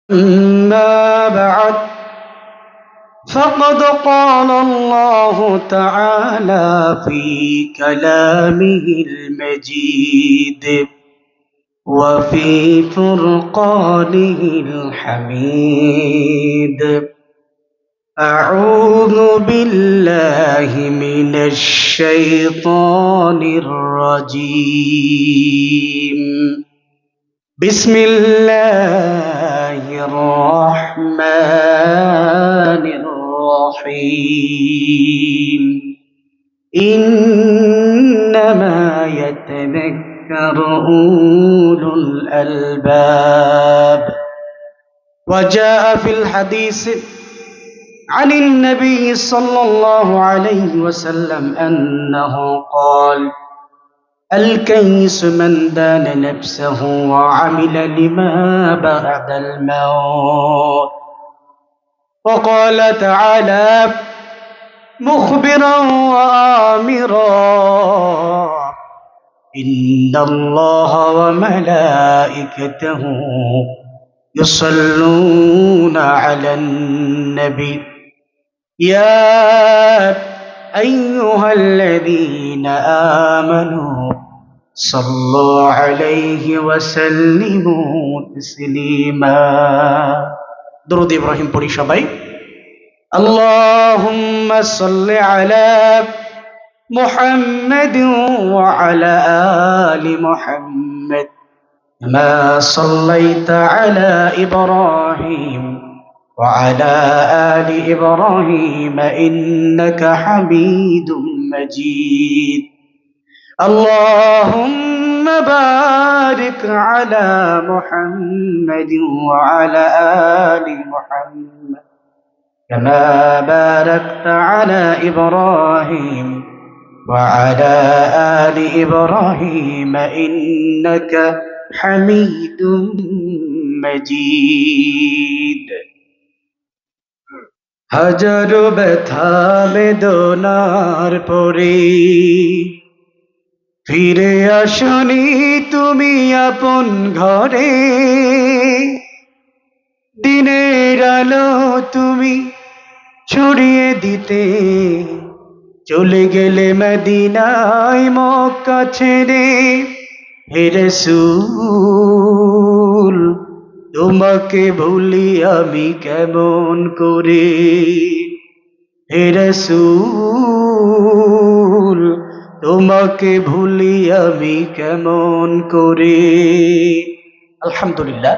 أما بعد فقد قال الله تعالى في كلامه المجيد وفي فرقانه الحميد. أعوذ بالله من الشيطان الرجيم. بسم الله الرحمن الرحيم. إنما يتذكر أولو الألباب. وجاء في الحديث عن النبي صلى الله عليه وسلم أنه قال: الكيس من دان نفسه وعمل لما بعد الموت. وقال تعالى مخبرا وآمرا: إن الله وملائكته يصلون على النبي يا أيها الذين آمنوا صلوا عليه وسلموا تسليما. درود إبراهيم পড়ি সবাই। اللهم صل على محمد وعلى آل محمد كما صليت على إبراهيم وعلى آل إبراهيم إنك حميد مجيد. اللهم بارك على محمد وعلى آل محمد كما باركت على إبراهيم وعلى آل إبراهيم إنك حميد مجيد. হাজারো ব্যথা বেদনার পরে ফিরে আসনি তুমি আপন ঘরে। দিনের আলো তুমি ছড়িয়ে দিতে চলে গেলে মদিনায় মক্কা ছেড়ে। হে রাসূল তোমাকে ভুলি আমি কেমন করে। হে রাসূল তোমাকে ভুলি আমি কেমন করে। আলহামদুলিল্লাহ,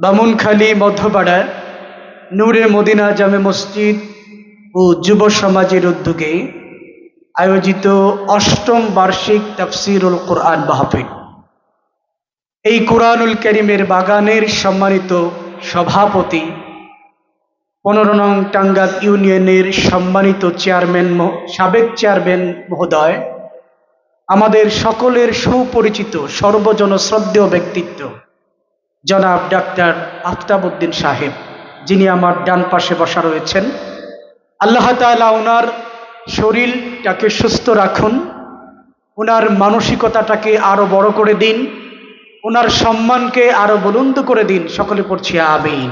বামুনখালী মধ্যপাড়া নূরে মদিনা জামে মসজিদ ও যুব সমাজের উদ্যোগে আয়োজিত অষ্টম বার্ষিক তাফসীরুল কোরআন মাহফিল, এই কোরআনুল কারীমের বাগানের সম্মানিত সভাপতি, 15 নং টাঙ্গাইল ইউনিয়নের সম্মানিত চেয়ারম্যান, সাবেক চেয়ারম্যান মহোদয়, আমাদের সকলের সুপরিচিত সর্বজন শ্রদ্ধেয় ব্যক্তিত্ব জনাব ডাক্তার আফতাবউদ্দিন সাহেব, যিনি আমার ডান পাশে বসা রয়েছেন। আল্লাহ তাআলা ওনার শরীরটাকে সুস্থ রাখুন, ওনার মানসিকতাটাকে আরো বড় করে দিন, ওনার সম্মানকে আরো বুলন্দ করে দিন। সকলে পড়ছি আমিন।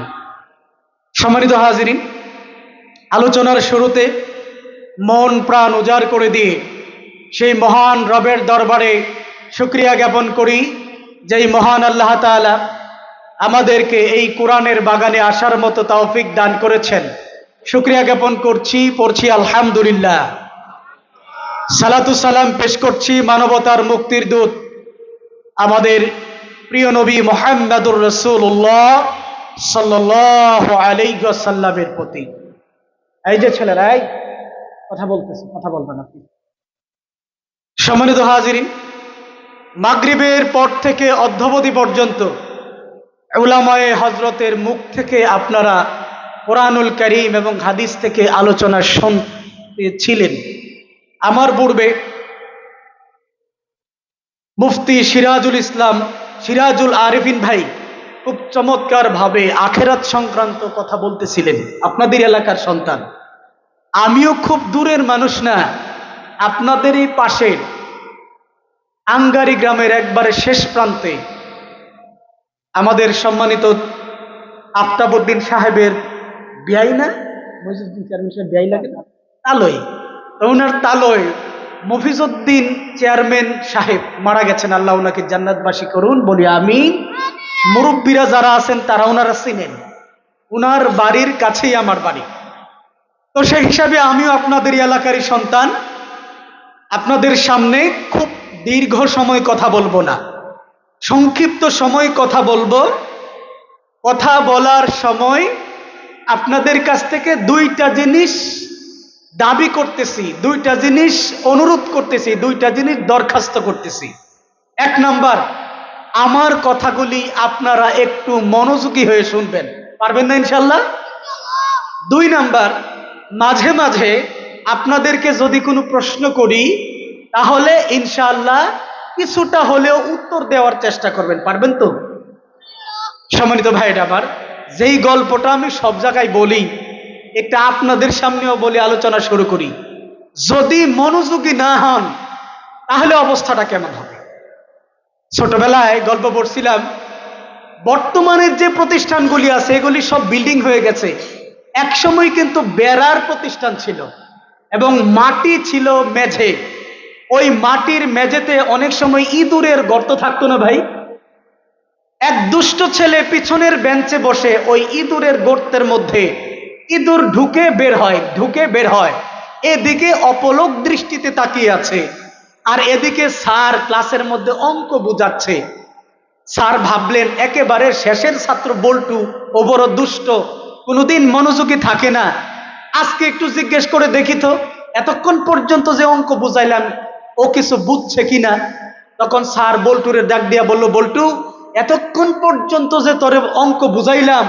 সম্মানিত হাজিরিন, আলোচনার শুরুতে মন প্রাণ উজাড় করে দিয়ে সেই মহান রবের দরবারে শুকরিয়া জ্ঞাপন করি, যেই মহান আল্লাহ তাআলা আমাদেরকে এই কোরআনের বাগানে আসার মতো তৌফিক দান করেছেন। শুকরিয়া জ্ঞাপন করছি, পড়ছি আলহামদুলিল্লাহ। সালাতু সালাম পেশ করছি মানবতার মুক্তির দূত আমাদের প্রিয় নবী মুহাম্মদুর রাসূলুল্লাহ সাল্লাল্লাহু আলাইহি ওয়াসাল্লামের প্রতি। এই যে ছেলেরা, এই কথা বলতেছে, কথা বলবেন আপনি। সম্মানিত হাজিরিন, মাগরিবের পর থেকে অদ্যাবধি পর্যন্ত উলামায়ে হযরতের মুখ থেকে আপনারা কোরআনুল কারীম এবং হাদিস থেকে আলোচনা শুনতেছিলেন। আমার পূর্বে মুফতি সিরাজুল ইসলাম, সিরাজুল আরিফিন ভাই খুব চমৎকার ভাবে আখিরাত সংক্রান্ত কথা বলতেছিলেন। আপনাদের এলাকার সন্তান, আমিও খুব দূরের মানুষ না, আপনাদেরই পাশের আঙ্গারি গ্রামের একবারে শেষ প্রান্তে আমাদের সম্মানিত আফতাবউদ্দিন সাহেবের বিয়াই না, মহিউদ্দিন চেয়ারম্যান সাহেব বিয়াই লাগে না, তালই, তো ওনার তালই মফিজউদ্দিন চেয়ারম্যান সাহেব মারা গেছেন, আল্লাহ ওনাকে জান্নাতবাসী করুন, বলি আমিন। মুরব্বীরা যারা আছেন তারা ওনারা চিনেন, ওনার বাড়ির কাছেই আমার বাড়ি। তো সেই হিসাবে আমিও আপনাদের এলাকারই সন্তান, আপনাদের সামনে খুব দীর্ঘ সময় কথা বলবো না, সংক্ষিপ্ত সময় কথা বলবো। কথা বলার সময় আপনাদের কাছ থেকে দুইটা জিনিস দাবি করতেছি, দুইটা জিনিস অনুরোধ করতেছি, দুইটা জিনিস দরখাস্ত করতেছি। এক নাম্বার, আমার কথাগুলি আপনারা একটু মনোযোগী হয়ে শুনবেন, পারবেন না ইনশাল্লাহ? দুই নাম্বার, মাঝে মাঝে আপনাদেরকে যদি কোনো প্রশ্ন করি তাহলে ইনশাআল্লাহ কিছুটা হলেও উত্তর দেওয়ার চেষ্টা করবেন, পারবেন তো? সম্মানিত ভাইরা আমার, যেই গল্পটা আমি সব জায়গায় বলি এটা আপনাদের সামনেও বলি, আলোচনা শুরু করি। যদি মনোযোগী না হন তাহলে অবস্থাটা কেমন হবে? ছোটবেলায় গল্প পড়ছিলাম, বর্তমানের যে প্রতিষ্ঠানগুলি আছে এগুলি সব বিল্ডিং হয়ে গেছে, এক সময় কিন্তু বেড়ার প্রতিষ্ঠান ছিল এবং মাটি ছিল মেঝে। ওই মাটির মেঝেতে অনেক সময় ইঁদুরের গর্ত থাকতো না ভাই? এক দুষ্ট ছেলে পিছনের বেঞ্চে বসে ওই ইঁদুরের গর্তের মধ্যে ইঁদুর ঢুকে বের হয়, ঢুকে বের হয়, এদিকে অপলক দৃষ্টিতে তাকিয়ে আছে, আর এদিকে স্যার ক্লাসের মধ্যে অঙ্ক বুঝাচ্ছে। স্যার ভাবলেন একেবারে শেষের ছাত্র বল্টু, ও বড় দুষ্ট, কোনোদিন মনোযোগী থাকে না, আজকে একটু জিজ্ঞেস করে দেখি তো এতক্ষণ পর্যন্ত যে অঙ্ক বুঝাইলাম ও কিছু বুঝছে কিনা। তখন স্যার বল্টুরে ডাক দিয়া বলল, বল্টু, এতক্ষণ পর্যন্ত যে তোরে অঙ্ক বুঝাইলাম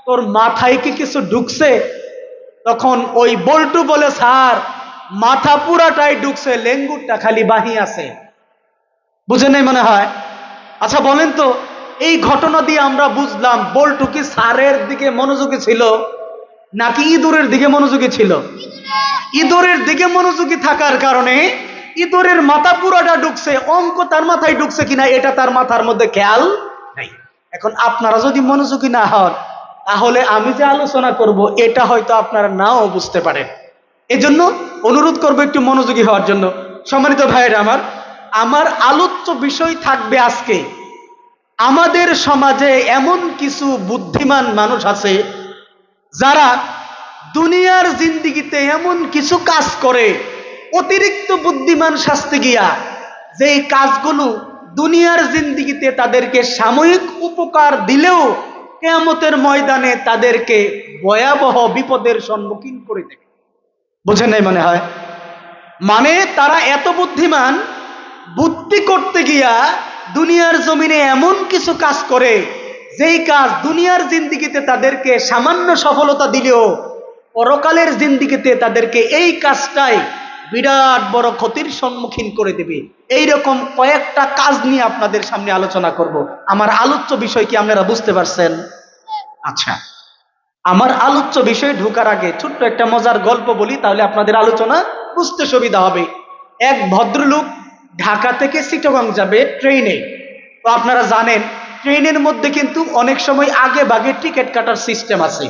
তোর মাথায় কি কিছু ঢুকছে? তখন ওই বল্টু বলে, স্যার মাথা পুরাটাই ঢুকছে, লেঙ্গুরটা খালি বাহি আছে। বুঝে নাই মনে হয়? আচ্ছা বলেন তো, এই ঘটনা দিয়ে আমরা বুঝলাম বল্টু কি স্যারের দিকে মনোযোগী ছিল নাকি ইঁদুরের দিকে মনোযোগী ছিল? ইঁদুরের দিকে মনোযোগী থাকার কারণে ইঁদুরের মাথা পুরোটা ঢুকছে, অঙ্ক তার মাথায় ঢুকছে কিনা এটা তার মাথার মধ্যে খেয়াল নাই। এখন আপনারা যদি মনোযোগী না হন তাহলে আমি যে আলোচনা করব এটা হয়তো আপনারা নাও বুঝতে পারেন। এজন্য অনুরোধ করব একটু মনোযোগী হওয়ার জন্য। সম্মানিত ভাইয়েরা আমার, আমার আলোচ্য বিষয় থাকবে আজকে, আমাদের সমাজে এমন কিছু বুদ্ধিমান মানুষ আছে যারা দুনিয়ার জিন্দিগিতে এমন কিছু কাজ করে অতিরিক্ত বুদ্ধিমান শাস্তি গিয়া, যেই কাজগুলো দুনিয়ার জিন্দিগিতে তাদেরকে সাময়িক উপকার দিলেও কিয়ামতের ময়দানে তাদেরকে ভয়াবহ বিপদের সম্মুখীন করে দেবে। বুঝেন নাই মনে হয়? মানে তারা এত বুদ্ধিমান, বুদ্ধি করতে গিয়া দুনিয়ার জমিনে এমন কিছু কাজ করে যেই কাজ দুনিয়ার জিন্দিগিতে তাদেরকে সামান্য সফলতা দিলেও পরকালের জিন্দিগিতে তাদেরকে এই কাজটাই বিরাট বড় ক্ষতির সম্মুখীন করে দেবে। এইরকম কয়েকটা কাজ নিয়ে আপনাদের সামনে আলোচনা করব। আমার আলোচ্য বিষয় কি আপনারা বুঝতে পারছেন? আচ্ছা, আমার আলোচ্য বিষয়ে ঢোকার আগে ছোট্ট একটা মজার গল্প বলি, তাহলে আপনাদের আলোচনা বুঝতে সুবিধা হবে। এক ভদ্রলোক ঢাকা থেকে চিটাগং যাবে ট্রেনে। তো আপনারা জানেন ট্রেনের মধ্যে কিন্তু অনেক সময় আগে ভাগে টিকিট কাটার সিস্টেম আছে।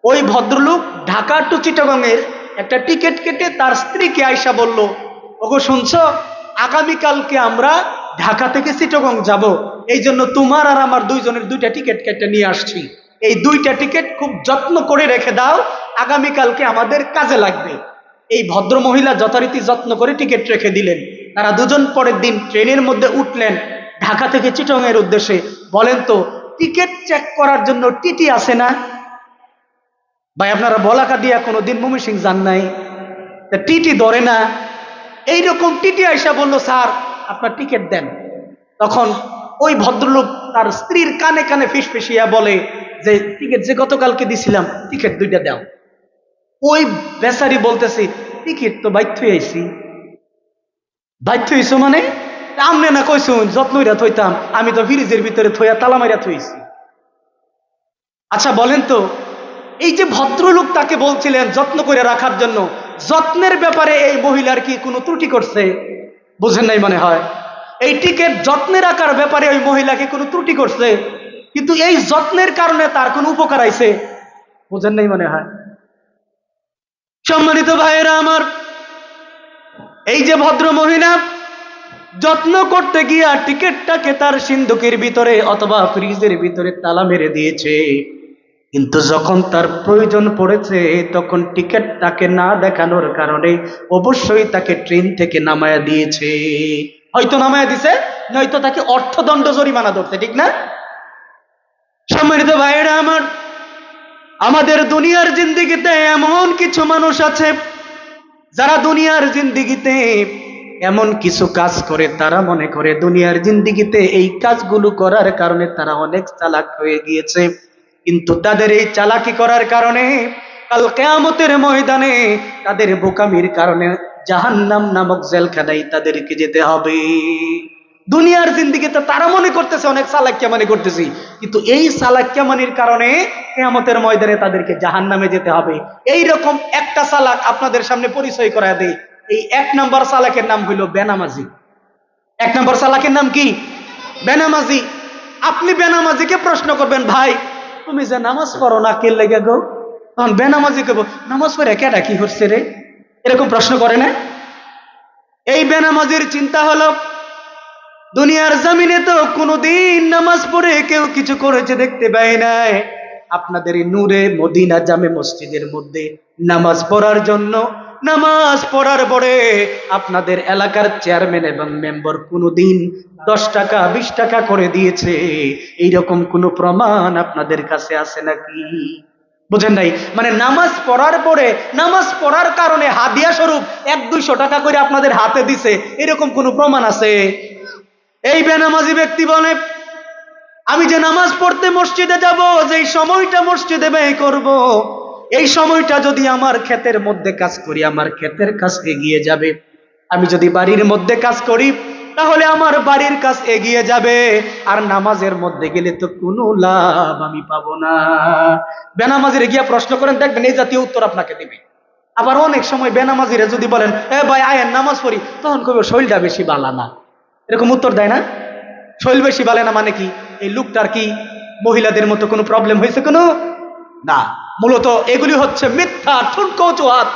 ওই ভদ্রলোক ঢাকা টু চিটাগং এর একটা টিকিট কেটে তার স্ত্রীকে আয়সা বলল, ওগো শুনছো, আগামীকালকে আমরা ঢাকা থেকে চিটাগং যাব, এই জন্য তোমার আর আমার দুইজনের দুইটা টিকিট কেটে নিয়ে আসছি। এই দুইটা টিকিট খুব যত্ন করে রেখে দাও, আগামীকালকে আমাদের কাজে লাগবে। এই ভদ্র মহিলা যথারীতি যত্ন করে টিকিট রেখে দিলেন। তারা দুজন পরের দিন ট্রেনের মধ্যে উঠলেন ঢাকা থেকে চিটাগং এর উদ্দেশ্যে। বলেন তো, টিকিট চেক করার জন্য টিটি আছে না ভাই? আপনারা বলাকা দিয়া কোনোদিন ময়মনসিংহ যান নাই, টিটি ধরে না? এইরকম টিটি আইসা বলল, স্যার আপনার টিকিট দেন। তখন ওই ভদ্রলোক তার স্ত্রীর কানে কানে ফিসফিসিয়া বলে যে টিকিট যে গতকালকে দিছিলাম টিকিট দুইটা দাও। ওই বেচারি বলতেছি, টিকিট তো বাইথ আইছি। বাইথ হইছো মানে? আমনে না কইছুন যত্নইরা থইতাম, আমি তো ফ্রিজের ভিতরে থইয়া তালা মাইরা থইছি। আচ্ছা বলেন তো, এই যে ভদ্রলোক তাকে বলছিলেন যত্ন করে রাখার জন্য, যত্নের ব্যাপারে এই মহিলার কি কোনো ত্রুটি করছে? বুঝেন নাই মনে হয়? এই টিকিট যত্নে রাখার ব্যাপারে ওই মহিলাকে কোনো ত্রুটি করছে? কিন্তু এই যত্নের কারণে তার কোনো উপকার আইছে? বুঝেন নাই মনে হয়। সম্মানিত ভাইয়েরা আমার, এই যে ভদ্র মহিলা যত্ন করতে গিয়া টিকেটটাকে তার সিন্ধুকের ভিতরে অথবা ফ্রিজের ভিতরে তালা মেরে দিয়েছে, কিন্তু যখন তার প্রয়োজন পড়েছে তখন টিকেটটাকে না দেখানোর কারণে অবশ্যই তাকে ট্রেন থেকে নামায়া দিয়েছে। হয়তো নামায়া দিছে, নয়তো তাকে অর্থদণ্ড জরিমানা ধরছে, ঠিক না? সম্মানিত ভাইয়েরা আমার, আমাদের দুনিয়ার জিন্দেগিতে এমন কিছু মানুষ আছে যারা দুনিয়ার জিন্দেগিতে এমন কিছু কাজ করে, তারা মনে করে দুনিয়ার জিন্দেগিতে এই কাজগুলো করার কারণে তারা অনেক চালাক হয়ে গিয়েছে, কিন্তু তাদের এই চালাকি করার কারণে কাল কিয়ামতের ময়দানে তাদের বোকামির কারণে জাহান্নাম নামক জেলখানায় তাদেরকে যেতে হবে। দুনিয়ার জিন্দেগিতে তারা মনে করতেছে অনেক চালাকিয়ামানি করতেছি, কিন্তু এই চালাকিয়ামানির কারণে কিয়ামতের ময়দানে তাদেরকে জাহান্নামে যেতে হবে। এই রকম একটা চালাক আপনাদের সামনে পরিচয় করায় দেই। এই 1 নম্বর চালাকের নাম হইল বেনামাজি। 1 নম্বর চালাকের নাম কি? বেনামাজি। আপনি বেনামাজিকে প্রশ্ন করবেন, ভাই তুমি যে নামাজ পড়ো না কে লেগে গো? তখন বেনামাজি কব, নামাজ পড়ে কেডা কি হচ্ছে রে? এরকম প্রশ্ন করে না? এই বেনামাজির চিন্তা হলো, দুনিয়ার জমিনে তো কোনোদিন নামাজ পড়ে কেউ কিছু করেছে দেখতে পাই নাই। আপনাদের এই নূরে মদিনা জামে মসজিদের মধ্যে নামাজ পড়ার জন্য, নামাজ পড়ার পরে আপনাদের এলাকার চেয়ারম্যান এবং মেম্বার কোনোদিন 10 টাকা 20 টাকা করে দিয়েছে, এইরকম কোনো প্রমাণ আপনাদের কাছে আছে নাকি? বুঝেন নাই? মানে নামাজ পড়ার পরে, নামাজ পড়ার কারণে হাদিয়া স্বরূপ 100-200 টাকা করে আপনাদের হাতে দিছে, এরকম কোনো প্রমাণ আছে? এই বেনামাজি ব্যক্তি বলে, আমি যে নামাজ পড়তে মসজিদে যাব, যেই সময়টা মসজিদে ব্যয় করব, এই সময়টা যদি আমার ক্ষেতের মধ্যে কাজ করি আমার ক্ষেতের কাজ এগিয়ে যাবে। আমি যদি বাড়ির মধ্যে কাজ করি তাহলে আমার বাড়ির কাজ এগিয়ে যাবে। আর নামাজের মধ্যে গেলে তো কোনো লাভ আমি পাবো না। বেনামাজিরে গিয়া প্রশ্ন করেন, দেখবেন এই জাতীয় উত্তর আপনাকে দিবে। আবার অনেক সময় বেনামাজিরে যদি বলেন, এ ভাই আয়েন নামাজ পড়ি, তখন কবে শরীরটা বেশি বালা না, এরকম উত্তর দেয় না? শৈল বেশি বলে না মানে কি? এই লোকটার কি মহিলাদের মতো কোনো প্রবলেম হয়েছে কোনো? না, মূলত এগুলি হচ্ছে মিথ্যা ঠুনকো অজুহাত।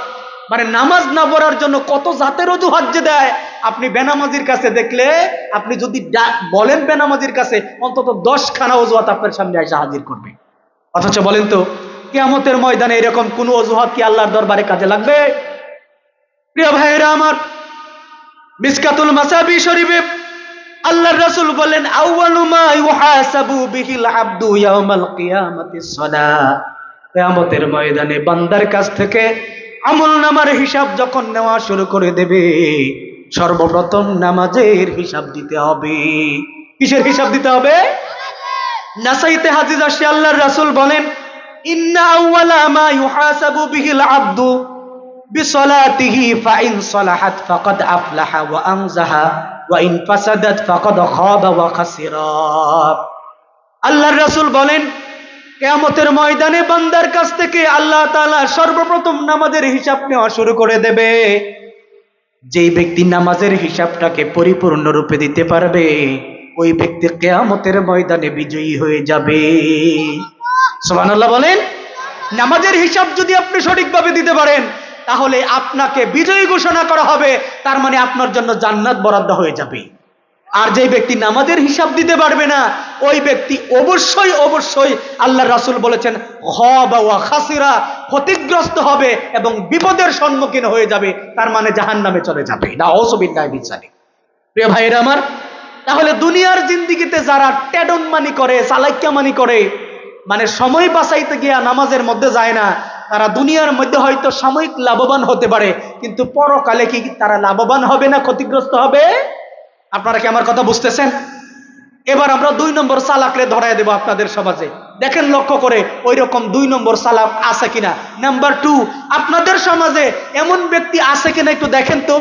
মানে নামাজ না পড়ার জন্য কত জাতের অজুহাত যে দেয়। আপনি বেনামাজির কাছে দেখলে, আপনি যদি বলেন বেনামাজির কাছে, অন্তত 10 খানা অজুহাত আপনার সামনে এসে হাজির করবে। অথচ বলেন তো, কিয়ামতের ময়দানে এরকম কোন অজুহাত কি আল্লাহর দরবারে কাজে লাগবে? প্রিয় ভাইয়েরা আমার, মিসকাতুল মাসাবি শরীফে আল্লাহর রাসূল বলেন, আউয়ালু মা ইউহাসাবু বিহিল আবদু ইয়াউমাল কিয়ামাতিস সালাহ। কিয়ামতের ময়দানে বান্দার কাছ থেকে আমলনামার হিসাব যখন নেওয়া শুরু করে দেবে, সর্বপ্রথম নামাজের হিসাব দিতে হবে। কিসের হিসাব দিতে হবে? নাসাইতে হাদিস আসে, আল্লাহর রাসূল বলেন, ইন্না আউয়ালা মা ইউহাসাবু বিহিল আবদু বিসলাতিহি ফাইন সালাহাত ফাকাদ আফলাহা ওয়া আনজাহা ওয়া ইন ফাসাদাত ফাকাদ খাবা ওয়া খাসিরা। আল্লাহর রাসূল বলেন, কিয়ামতের ময়দানে বান্দার কাছ থেকে আল্লাহ তাআলা সর্বপ্রথম নামাজের হিসাব নেওয়া শুরু করে দেবে। যেই ব্যক্তি নামাজের হিসাবটাকে পরিপূর্ণরূপে দিতে পারবে, ওই ব্যক্তি কিয়ামতের ময়দানে বিজয়ী হয়ে যাবে। সুবহানাল্লাহ বলেন। নামাজের হিসাব যদি আপনি সঠিকভাবে দিতে পারেন, তাহলে আপনাকে বিজয়ী ঘোষণা করা হবে, তার মানে আপনার জন্য জান্নাত বরাদ্দ হয়ে যাবে। আর যে ব্যক্তি নামাজের হিসাব দিতে পারবে না, ওই ব্যক্তি অবশ্যই অবশ্যই আল্লাহর রাসূল বলেছেন, খাবা ওয়া খাসিরা, ক্ষতিগ্রস্ত হবে এবং বিপদের সম্মুখীন হয়ে যাবে, তার মানে জাহান্নামে চলে যাবে। নাউযুবিল্লাহি মিন যালিক। প্রিয় ভাইরা আমার, তাহলে দুনিয়ার জিন্দেগিতে যারা টেডন মানি করে, চালাকিয়া মানি করে, মানে সময় বাঁচাইতে গিয়া নামাজের মধ্যে যায় না, তারা দুনিয়ার মধ্যে হয়তো সাময়িক লাভবান হতে পারে, কিন্তু পরকালে কি তারা লাভবান হবে না ক্ষতিগ্রস্ত হবে? আপনারা কি আমার কথা বুঝতেছেন? এবার আমরা 2 নম্বর চালাকরে ধরায় দেব আপনাদের সমাজে। দেখেন লক্ষ্য করে ওই রকম 2 নম্বর চালাক আছে কিনা। নাম্বার 2, আপনাদের সমাজে এমন ব্যক্তি আছে কিনা একটু দেখেন তো।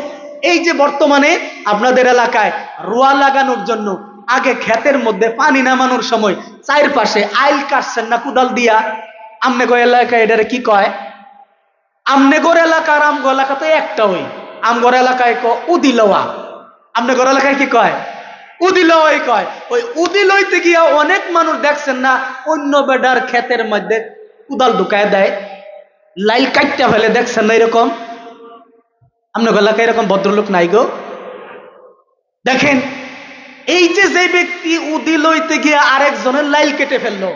এই যে বর্তমানে আপনাদের এলাকায় রোয়া লাগানোর জন্য আগে ক্ষেতের মধ্যে পানি নামানোর সময় চারপাশে আইল কাটছেন না কুদাল দিয়া? আমনেগো এলাকায় এটারে কি কয়? আমনেগর এলাকার আমগো এলাকা তো একটা, ওই আমগর এলাকায় উদিলওয়া। আমনেগর এলাকায় কি কয়? উদিলই কয়। ওই উদিলইতে গিয়া অনেক মানুষ দেখছেন না অন্য বেডার ক্ষেতের মধ্যে কুদাল ঢুকায় দেয়, লাইল কাটটা ফেলে, দেখছেন না এরকম? আপনার এলাকায় এরকম ভদ্রলোক নাই গো? দেখেন, এই যে যে ব্যক্তি উদিলইতে গিয়ে আরেকজনের লাইল কেটে ফেললো,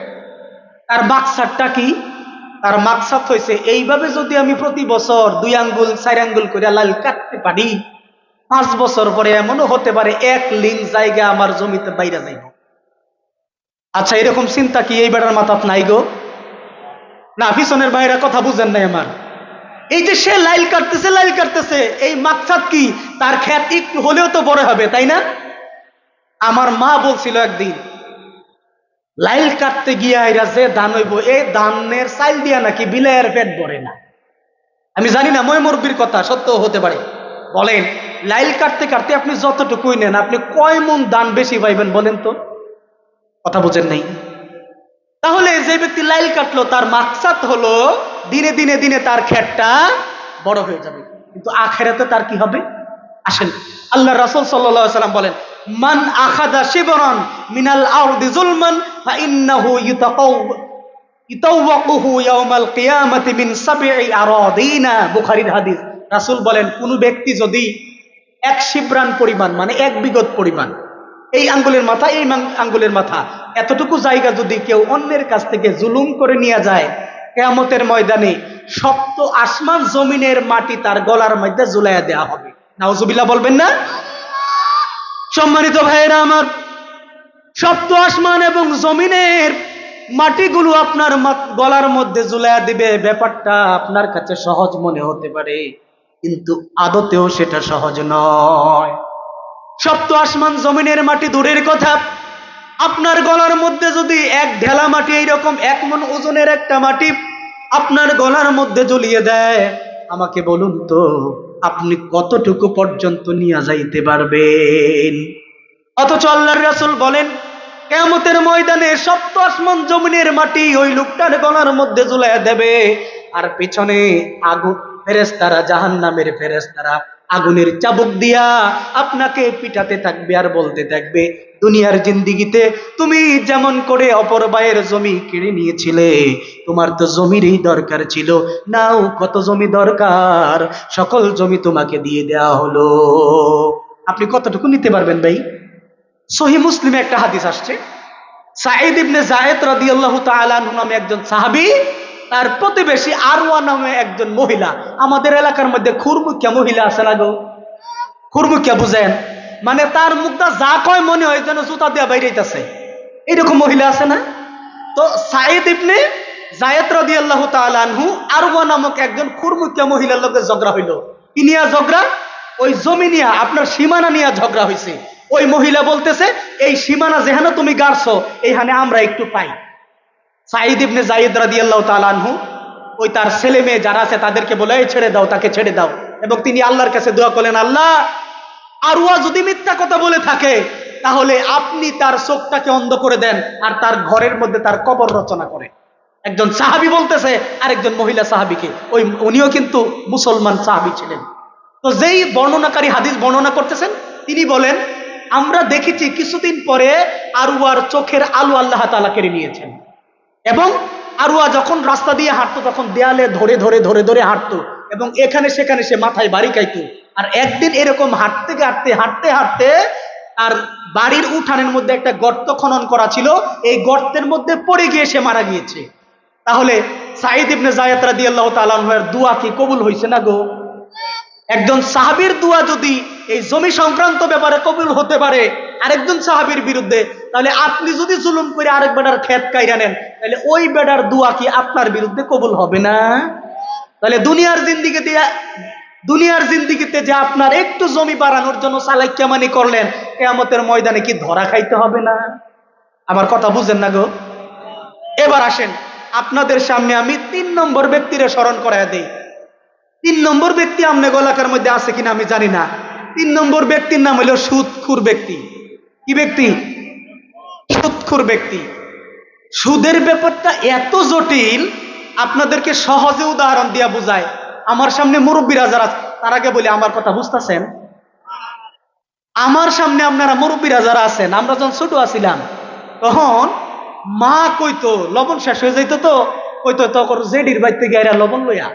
তার মাকসাদটা কি? তার মাকসাদ হয়েছে এইভাবে যদি আমি প্রতি বছর 2 আঙ্গুল 4 আঙ্গুল করে লাইল কাটতে পারি, 5 বছর পরে এমনও হতে পারে 1 লিং জায়গা আমার জমিতে বাইরে যাইব। আচ্ছা, এরকম চিন্তা কি এই বেটার মাথাত নাই গো? না, পিছনের বাইরা কথা বুঝেন নাই আমার। এই যে সে লাইল কাটতেছে, এই মাকসাদ কি? তার ক্ষেত একটু হলেও তো বড় হবে, তাই না? আমার মা বলছিল একদিন, লাইল কাটতে গিয়া এরা যে ধান হইব, এই ধানের চাইল দিয়া নাকি বিলাইয়ের পেট ভরে না। আমি জানি না, মই মুরব্বির কথা সত্য হতে পারে। বলেন, লাইল কাটতে কাটতে আপনি যতটুকুই নেন, আপনি কয় মন ধান বেশি পাইবেন বলেন তো? কথা বুঝেন নাই? তাহলে যে ব্যক্তি লাইল কাটলো, তার মাকসাদ হলো দিনে দিনে দিনে তার ক্ষেতটা বড় হয়ে যাবে। কিন্তু আখেরাতে তার কি হবে? আসেন, আল্লাহ রাসূল সাল্লাল্লাহু আলাইহি ওয়াসাল্লাম বলেন, মান আখাযা শিবরান মিনাল আরদি যুলমান ফা ইন্নাহু ইতাওয়াকুহু ইয়াউমাল কিয়ামাতি মিন সাবঈ আরাদিনা। বুখারীর হাদিস। রাসূল বলেন, কোন ব্যক্তি যদি 1 শিবরান পরিমাণ, মানে 1 বিগত পরিমাণ, এই আঙ্গুলের মাথা এই আঙ্গুলের মাথা এতটুকু জায়গা যদি কেউ অন্যের কাছ থেকে জুলুম করে নিয়ে যায়, কিয়ামতের ময়দানে সপ্ত আসমান জমিনের মাটি তার গলার মধ্যে ঝুলাইয়া দেওয়া হবে। নাউজুবিল্লাহ বলবেন না? সম্মানিত ভাইয়েরা আমার, সপ্ত আসমান এবং জমিনের মাটিগুলো আপনার গলার মধ্যে ঝুলাইয়া দিবে। ব্যাপারটা আপনার কাছে সহজ মনে হতে পারে, কিন্তু আদতেও সেটা সহজ নয়। সপ্ত আসমান জমিনের মাটি দূরের কথা, আপনার গলার মধ্যে যদি 1 ঢেলা মাটি, এইরকম 1 মণ ওজনের একটা মাটি আপনার গলার মধ্যে ঝুলিয়ে দেয়, আমাকে বলুন তো আপনি কতটুকু পর্যন্ত নিয়ে যাইতে পারবেন? অথচ আল্লাহর রাসূল বলেন, কিয়ামতের ময়দানে সপ্ত আসমান জমিনের মাটি ওই লোকটার গলার মধ্যে ঝুলাইয়া দেবে, আর পিছনে আগুন, ফেরেশতারা, জাহান্নামের ফেরেশতারা আগুনের চাবুক দিয়া আপনাকে পিটাতে থাকবে আর বলতে থাকবে, দুনিয়ার জিন্দেগিতে তুমি যেমন করে অপর ভাইয়ের জমি কেড়ে নিয়েছিলে, তোমার তো জমিরই দরকার ছিল, নাও কত জমি দরকার, সকল জমি তোমাকে দিয়ে দেওয়া হলো। আপনি কতটুকু নিতে পারবেন ভাই? সহিহ মুসলিমে একটা হাদিস আসছে, সাঈদ ইবনে যায়েদ রাদিয়াল্লাহু তাআলা আনহু নামে একজন সাহাবী, তার প্রতিবেশী আরওয়া নামে একজন মহিলা। আমাদের এলাকার মধ্যে খুরমুখিয়া মহিলা আছে না গো? খুরমুখিয়া বুঝেন? মানে তার মুখটা যা কয় মনে হয় যেন জুতা দিয়া বাইরেইতেছে, এরকম মহিলা আছে না? তো সাঈদ ইবনে যায়েদ রাদিয়াল্লাহু তাআলা আনহু আরওয়া নামক একজন খুরমুখিয়া মহিলার লগে ঝগড়া হইল। কি নিয়া ঝগড়া? ওই জমি নিয়া, আপনার সীমানা নিয়া ঝগড়া হইছে। ওই মহিলা বলতেছে, এই সীমানা যেখানে তুমি গাড়ছো এইখানে আমরা একটু পাই। সাঈদ ইবনে যায়েদ রাদিয়াল্লাহু তাআলা আনহু ওই তার ছেলে মেয়ে যারা আছে তাদেরকে বলে, এই ছেড়ে দাও, তাকে ছেড়ে দাও। এবং তিনি আল্লাহর কাছে দোয়া করলেন, আল্লাহ, আরওয়া যদি মিথ্যা কথা বলে থাকে তাহলে আপনি তার চোখটাকে অন্ধ করে দেন আর তার ঘরের মধ্যে তার কবর রচনা করে। একজন সাহাবী বলতেছে আরেকজন মহিলা সাহাবীকে, উনিও কিন্তু মুসলমান সাহাবী ছিলেন। তো যেই বর্ণনাকারী হাদিস বর্ণনা করতেছেন তিনি বলেন, আমরা দেখেছি কিছুদিন পরে আরওয়ার চোখের আলো আল্লাহ তাআলা কেড়ে নিয়েছেন, এবং আরওয়া যখন রাস্তা দিয়ে হাঁটতো তখন দেয়ালে ধরে ধরে ধরে ধরে হাঁটতো, এবং এখানে সেখানে সে মাথায় বাড়ি খাইতো। আর একদিন এরকম হাঁটতে হাঁটতে হাঁটতে হাঁটতে আর বাড়ির উঠানের মধ্যে একটা গর্ত খনন করা ছিল, এই গর্তের মধ্যে পড়ে গিয়ে সে মারা গিয়েছে। তাহলে সাঈদ ইবনে যায়েদ রাদিয়াল্লাহু তাআলা আনহুর দোয়া কি কবুল হয়েছে না গো? একজন সাহাবীর দোয়া যদি এই জমি সংক্রান্ত ব্যাপারে কবুল হতে পারে আরেকজন সাহাবীর বিরুদ্ধে, তাহলে আপনি যদি জুলুম করে আরেক বেটার ক্ষেত কাইরা নেন, তাহলে ওই বেটার দোয়া কি আপনার বিরুদ্ধে কবুল হবে না? তাহলে দুনিয়ার জিন্দেগিতে যে আপনার একটু জমি বাড়ানোর জন্য চালাকিয়ামানি করলেন, কিয়ামতের ময়দানে কি ধরা খাইতে হবে না? আমার কথা বুঝেন না গো? এবার আসেন, আপনাদের সামনে আমি 3 নম্বর ব্যক্তিরে স্মরণ করায় দেই। 3 নম্বর ব্যক্তি আমনে এলাকার মধ্যে আছে কিনা আমি জানি না। 3 নম্বর ব্যক্তির নাম হলো সুদখোর ব্যক্তি। কি ব্যক্তি? সুদখোর ব্যক্তি। সুদের ব্যাপারটা এত জটিল, আপনাদেরকে সহজে উদাহরণ দিয়া বুঝায়। আমার সামনে মুরব্বীরা যারা, তার আগে বলি, আমার কথা বুঝতেছেন? আমার সামনে আপনারা মুরব্বীরা যারা আছেন, আমরা যখন ছোট আছিলাম তখন মা কইতো লবণ শেষ হয়ে যাইতো, তো কইতো তখন জেডির বাইর থেকে এরা লবণ লইয়া,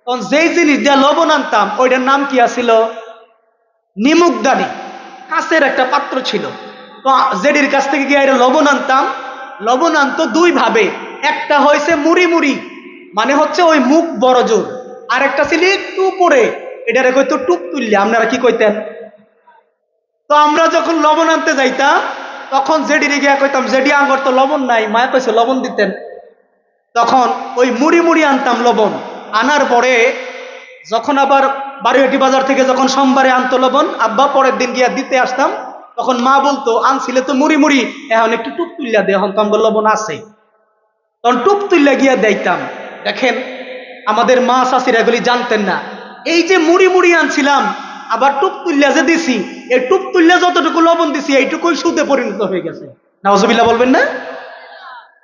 তখন যেই জিনিস দিয়া লবণ আনতাম ওইটার নাম কি আছিল? নিমুকদানি। কাছের একটা পাত্র ছিল, তো জেডির কাছ থেকে গিয়ে এরা লবণ আনতাম। লবণ আনতো দুই ভাবে, একটা হয়েছে মুড়ি মুড়ি, মানে হচ্ছে ওই মুখ বড় জোর, আর একটা ছিল একটু উপরে, এটারে কইতো টুপ তুললে। আপনারা কি কইতেন? তো আমরা যখন লবণ আনতে যাইতাম তখন জেডিরে গিয়া কইতাম, জেডি আঙ্গর তো লবণ নাই, মায়া কইছে লবণ দিতেন। তখন ওই মুড়ি মুড়ি আনতাম লবণ। আনার পরে যখন আবার বারুয়াটি বাজার থেকে যখন সোমবারে আনতো লবণ, আব্বা পরের দিন গিয়া দিতে আসতাম, তখন মা বলতো আনছিলে তো মুড়ি মুড়ি, এখন একটু টুপ তুল্লা দে, এখন তো আমার লবণ আছে। তখন টুপ তুল্লা গিয়া দিতাম। দেখেন আমাদের মা চাষিরা এগুলি জানতেন না, এই যে মুড়ি মুড়ি আনছিলাম আবার টুপ তুল্লা যে দিছি, এই টুপ তুল্লা যতটুকু লবণ দিছি এইটুকুই সুদে পরিণত হয়ে গেছে। নাউজুবিল্লাহ বলবেন না?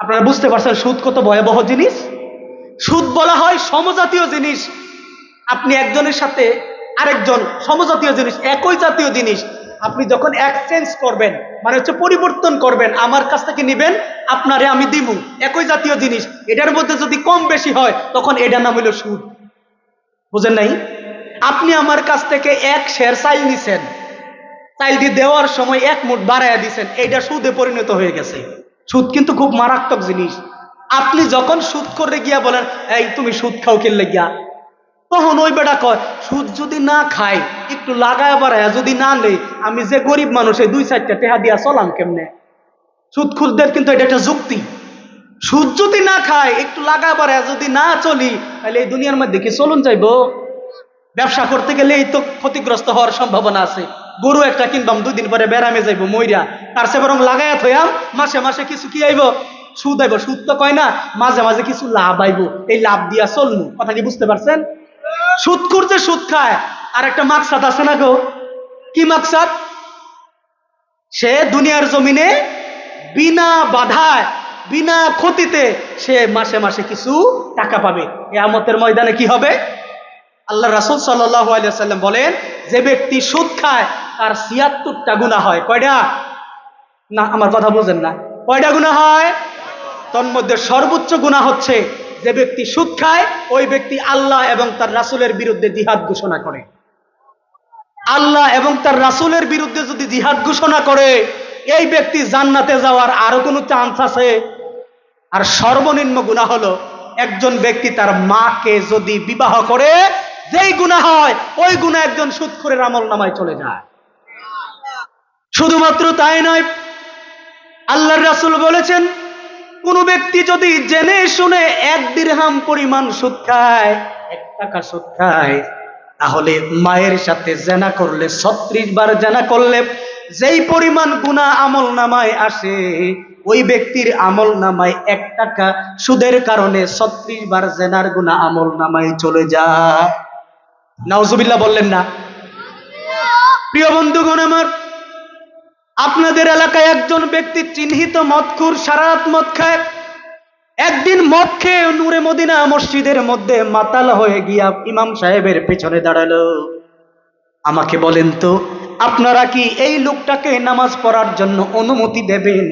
আপনারা বুঝতে পারছেন সুদ কত ভয়াবহ জিনিস? সুদ বলা হয় সমজাতীয় জিনিস। আপনি একজনের সাথে আরেকজন সমজাতীয় জিনিস, একই জাতীয় জিনিস আপনি যখন এক্সচেঞ্জ করবেন, মানে হচ্ছে পরিবর্তন করবেন, আমার কাছ থেকে নিবেন, আপনারে আমি দিব, একই জাতীয় জিনিস, এটার মধ্যে যদি কম বেশি হয় তখন এটার নাম হইল সুদ। বুঝেন নাই? আপনি আমার কাছ থেকে এক শের চাইল নিছেন, চাইলটি দেওয়ার সময় এক মুঠ বাড়াইয়া দিছেন, এইটা সুদে পরিণত হয়ে গেছে। সুদ কিন্তু খুব মারাত্মক জিনিস। আপনি যখন সুদ করে গিয়া বলেন এই তুমি সুদ খাও কিনলে গিয়া, তখন ওই বেটা কয় সুদ যদি না খাই একটু লাগায় বাড়ায় যদি না নেই, আমি যে গরিব মানুষ এই 2-4টা টেহা দিয়া চলাম কেমনে? সুদ খুরদের কিন্তু এটা একটা যুক্তি। সুদ যদি না খায় একটু লাগা বাড়ায় যদি না চলি, তাহলে এই দুনিয়ার মধ্যে কি চলুন যাইবো? ব্যবসা করতে গেলে এই তো ক্ষতিগ্রস্ত হওয়ার সম্ভাবনা আছে। গরু একটা কিনবাম, 2 দিন পরে বেড়ামে যাইবো মইরা, তার চেয়ে বরং লাগাইয়া থইয়াম, মাসে মাসে কিছু কি আইব? সুদ আইব। সুদ তো কয় না, মাঝে মাঝে কিছু লাভ আইব, এই লাভ দিয়া চলমু। কথা কি বুঝতে পারছেন? সুদখোর যে সুদ খায় আর একটা মাকসাদ আছে না গো? কি মাকসাদ? সে দুনিয়ার জমিনে বিনা বাধায় বিনা ক্ষতিতে সে মাসে মাসে কিছু টাকা পাবে। কিয়ামতের ময়দানে কি হবে? আল্লাহ রাসূল সাল্লাল্লাহু আলাইহি ওয়াসাল্লাম বলেন, যে ব্যক্তি সুদ খায় তার ৭৬টা গুনাহ হয়। কয়টা? না আমার কথা বুঝেন না, কয়টা গুনাহ হয়? তন্মধ্যে সর্বোচ্চ গুনাহ হচ্ছে যে ব্যক্তি সুদ খায়, ওই ব্যক্তি আল্লাহ এবং তার রাসূলের বিরুদ্ধে জিহাদ ঘোষণা করে। আল্লাহ এবং তার রাসূলের বিরুদ্ধে যদি জিহাদ ঘোষণা করে, এই ব্যক্তি জান্নাতে যাওয়ার আরো কোনো চান্স আছে? আর সর্বনিম্ন গুনাহ হলো একজন ব্যক্তি তার মাকে যদি বিবাহ করে, যেই গুনাহ হয় ওই গুনাহ একজন সুদখোরের আমলনামায় চলে যায়। শুধুমাত্র তাই নয়, আল্লাহর রাসূল বলেছেন, কোন ব্যক্তি যদি জেনে শুনে 1 দিরহাম পরিমাণ সুদ খায়, 1 টাকা সুদ খায়, তাহলে মায়ের সাথে জেনা করলে, 36 বার জেনা করলে যেই পরিমাণ গুনাহ আমলনামায় আসে, ওই ব্যক্তির আমলনামায় 1 টাকা সুদের কারণে 36 বার জেনার গুনাহ আমলনামায় চলে যায়। নাউজুবিল্লাহ বললেন না? প্রিয় বন্ধুগণ আমার, আপনাদের এলাকায় একজন ব্যক্তি চিহ্নিত মদখোর, সারা রাত মদ খায়। একদিন মদ খেয়ে নূরে মদিনা মসজিদের মধ্যে মাতাল হয়ে গিয়া ইমাম সাহেবের পেছনে দাঁড়ালো। আমাকে বলেন তো, আপনারা কি এই লোকটাকে নামাজ পড়ার জন্য অনুমতি দেবেন,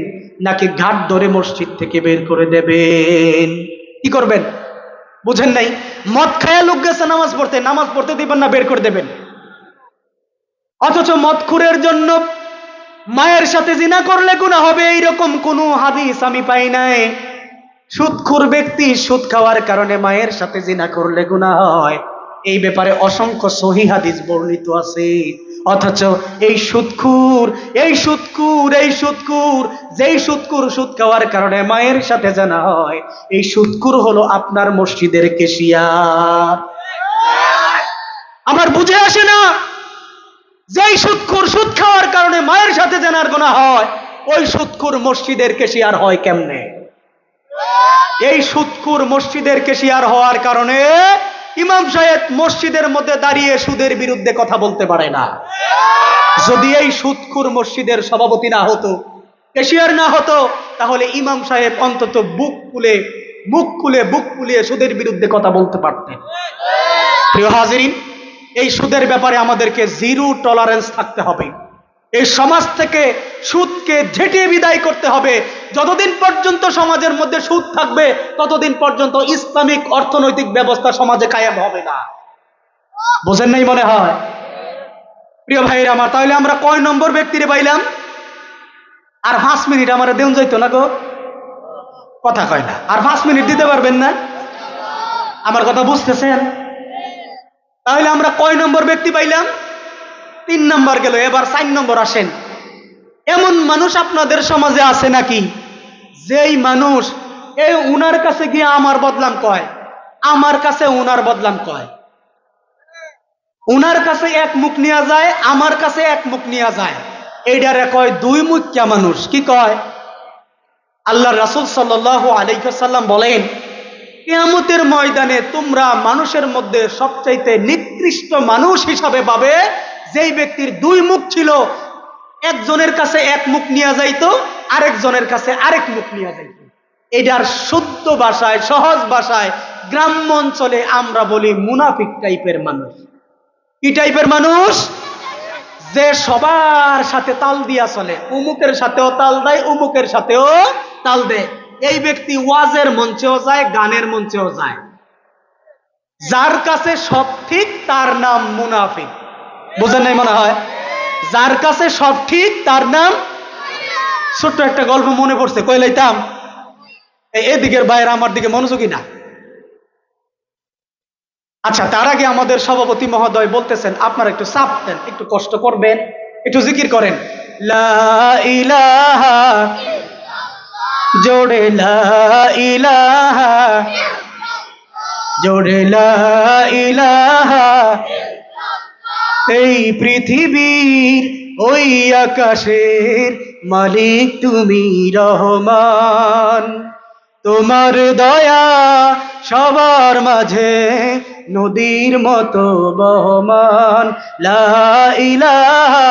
নাকি ঘাট ধরে মসজিদ থেকে বের করে দেবেন? কি করবেন? বুঝেন নাই? মদ খায়া লোক গেছে নামাজ পড়তে, নামাজ পড়তে দিবেন না বের করে দেবেন? অথচ মদখোরের জন্য মায়ের সাথে জিনা করলে গুনাহ হবে, এইরকম কোন হাদিস আমি পাই নাই। সুদখোর ব্যক্তি সুদ খাওয়ার কারণে মায়ের সাথে জিনা করলে গুনাহ হয়, এই ব্যাপারে অসংখ্য সহিহ হাদিস বর্ণিত আছে। অথচ এই সুদখোর যেই সুদখোর সুদ খাওয়ার কারণে মায়ের সাথে জানা হয়, এই সুদখোর হলো আপনার মসজিদের ক্যাশিয়ার। আমার বুঝে আসে না, যেই সুদখোর সুদ খাওয়ার কারণে মায়ের সাথে জানার গুনাহ হয়, ওই সুদখোর মসজিদের ক্যাশিয়ার হয় কেমনে? এই সুদখোর মসজিদের ক্যাশিয়ার হওয়ার কারণে ইমাম সাহেব মসজিদের মধ্যে দাঁড়িয়ে সুদের বিরুদ্ধে কথা বলতে পারে না। যদি এই সুদখোর মসজিদের সভাপতি না হতো, ক্যাশিয়ার না হতো, তাহলে ইমাম সাহেব অন্তত বুক ফুলিয়ে সুদের বিরুদ্ধে কথা বলতে পারতেন। প্রিয় হাজিরিন, এই সুদের ব্যাপারে আমাদেরকে জিরো টলারেন্স থাকতে হবে। এই সমাজ থেকে সুদকে ঝেঁটিয়ে বিদায় করতে হবে। যতদিন পর্যন্ত সমাজের মধ্যে সুদ থাকবে ততদিন পর্যন্ত ইসলামিক অর্থনৈতিক ব্যবস্থা সমাজে কায়েম হবে না। বোঝেন নাই মনে হয়? প্রিয় ভাইরা আমার, তাহলে আমরা কয় নম্বর ব্যক্তিরে পাইলাম? আর 5 মিনিট আমার দেউন যাইতো না গো, কথা কয় না। আর 5 মিনিট দিতে পারবেন না? আমার কথা বুঝতেছেন? তাহলে আমরা কয় নম্বর ব্যক্তি পাইলাম? 3 নম্বর গেল। এবার 4 নম্বর আসেন। এমন মানুষ আপনাদের সমাজে আছে নাকি যেই মানুষ এই উনার কাছে গিয়ে আমার বদলাম কয়, আমার কাছে উনার বদলাম কয়, উনার কাছে এক মুখ নিয়ে যায়, আমার কাছে এক মুখ নিয়ে যায়, এইটারে কয় দুই মুখিয়া মানুষ। কি কয়? আল্লাহ রাসূল সাল্লাল্লাহু আলাইহি ওয়াসাল্লাম বলেন, কিয়ামতের ময়দানে তোমরা মানুষের মধ্যে সবচাইতে নিকৃষ্ট মানুষ হিসাবে পাবে যেই ব্যক্তির দুই মুখ ছিল, একজনের কাছে এক মুখ নিয়ে যাইতো, আরেকজনের কাছে আরেক মুখ নিয়ে যাইতো। এটার শুদ্ধ ভাষায়, সহজ ভাষায়, গ্রাম্য অঞ্চলে আমরা বলি মুনাফিক টাইপের মানুষ। কি টাইপের মানুষ? যে সবার সাথে তাল দিয়া চলে, উমুকের সাথেও তাল দেয়, উমুকের সাথেও তাল দেয়। এই ব্যক্তি ওয়াজের মঞ্চেও যায়, গানের মঞ্চেও যায়। যার কাছে সব ঠিক তার নাম মুনাফিক। বুঝেন নাই মনে হয়? যার কাছে সব ঠিক তার নাম। ছোট্ট একটা গল্প মনে পড়ছে, কইলাইতাম। এদিকের বাইরে আমার দিকে মনোযোগী না। আচ্ছা, তার আগে আমাদের সভাপতি মহোদয় বলতেছেন আপনারা একটু চাপ দেন, একটু কষ্ট করবেন, একটু জিকির করেন। লা ইলাহা, জোরে লা ইলাহা, জোরে লা ইলাহা। এই পৃথিবীর ওই আকাশের মালিক তুমি রহমান, তোমার দয়া সবার মাঝে নদীর মতো বহমান। লা ইলাহা,